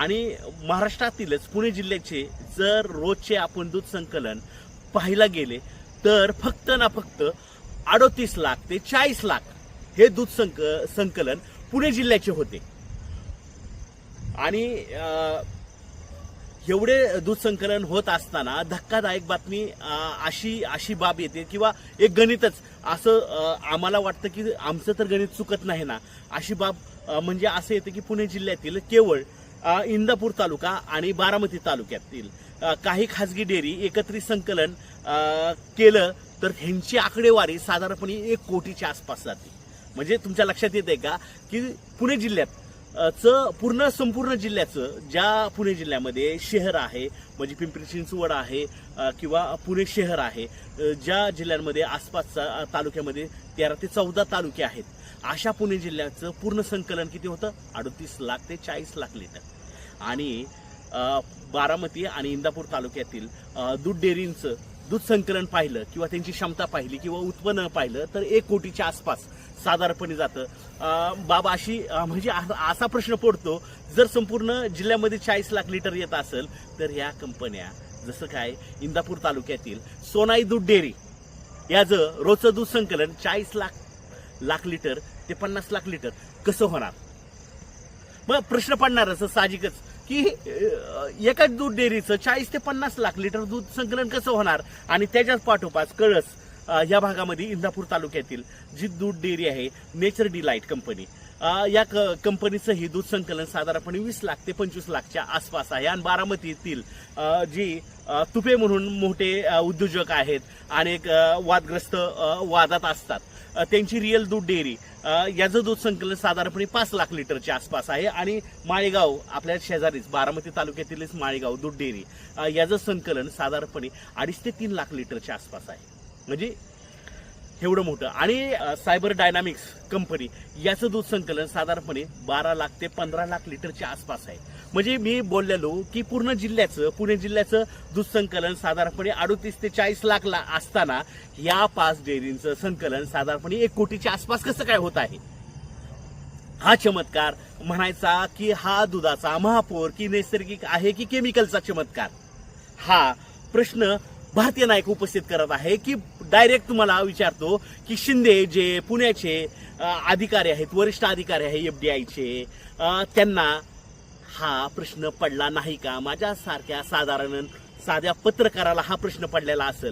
आणि महाराष्ट्रातीलच पुणे जिल्ह्याचे जर रोजचे आपण दूध संकलन पाहायला गेले तर फक्त ना फक्त 38 लाख ते 40 लाख हे दूध संकलन पुणे जिल्ह्याचे होते। आणि एवढे दूध संकलन होत असताना धक्कादायक बातमी अशी बाब येते किंवा एक गणितच असं आम्हाला वाटतं की आमचं तर गणित चुकत नाही ना, अशी बाब म्हणजे असं येतं की पुणे जिल्ह्यातील केवळ इंदापूर तालुका आणि बारामती तालुक्यातील काही खाजगी डेअरी एकत्रित संकलन केलं तर ह्यांची आकडेवारी साधारणपणे 1 कोटीच्या आसपास जाते। म्हणजे तुमच्या लक्षात येते का की पुणे जिल्ह्यात संपूर्ण जिल्ह्याचं ज्या पुणे जिल्ह्यामध्ये शहर आहे म्हणजे पिंपरी चिंचवड आहे किंवा पुणे शहर आहे, ज्या जिल्ह्यांमध्ये आसपासच्या तालुक्यामध्ये 13 ते 14 तालुके आहेत, अशा पुणे जिल्ह्याचं पूर्ण संकलन किती होतं? 38 लाख ते 40 लाख लिटर। आणि बारामती आणि इंदापूर तालुक्यातील दूध डेअरींचं दूध संकलन पाहिलं किंवा त्यांची क्षमता पाहिली किंवा उत्पन्न पाहिलं तर 1 कोटीच्या आसपास साधारणपणे जातं। बाबा अशी म्हणजे असा प्रश्न पडतो, जर संपूर्ण जिल्ह्यामध्ये 40 लाख लिटर येत असेल तर या कंपन्या जसं काय इंदापूर तालुक्यातील सोनाई दूध डेअरी याचं रोजचं दूध संकलन 40 लाख लिटर ते 50 लाख लिटर कसं होणार? मग प्रश्न पडणारच साहजिकच की एकाच दूध डेअरीचं 40 ते 50 लाख लिटर दूध संकलन कसं होणार? आणि त्याच्याच पाठोपाठ कळस या भागामध्ये इंदापूर तालुक्यातील जी दूध डेअरी आहे नेचर डिलाइट कंपनी, या कंपनीचं ही दूध संकलन साधारणपणे 20 लाख ते 25 लाखच्या आसपास आहे। आणि बारामतीतील जी तुपे म्हणून मोठे उद्योजक आहेत आणि वादग्रस्त वादात असतात, त्यांची रिअल दूध डेअरी याचं दूध संकलन साधारणपणे 5 लाख लिटरच्या आसपास आहे। आणि माळेगाव आपल्या शेजारीच बारामती तालुक्यातीलच माळेगाव दूध डेअरी याचं संकलन साधारणपणे 2.5 ते 3 लाख लिटरच्या आसपास आहे। म्हणजे एवढं मोठं। आणि सायबर डायनामिक्स कंपनी याचं दूध संकलन साधारणपणे 12 लाख ते 15 लाख लिटरच्या आसपास आहे। म्हणजे मी बोललेलो की पुणे जिल्ह्याचं दूध संकलन साधारणपणे 38 ते 40 लाख असताना या 5 डेअरींचं संकलन साधारणपणे 1 कोटीच्या आसपास कसं काय होत आहे? हा चमत्कार म्हणायचा की हा दुधाचा महापौर की नैसर्गिक आहे की केमिकलचा चमत्कार? हा प्रश्न भारतीय नायक उपस्थित करत आहे की डायरेक्ट तुम्हाला विचारतो की शिंदे जे पुण्याचे अधिकारी आहेत, वरिष्ठ अधिकारी आहे FDIचे, त्यांना हा प्रश्न पडला नाही का? माझ्यासारख्या साध्या पत्रकाराला हा प्रश्न पडलेला असेल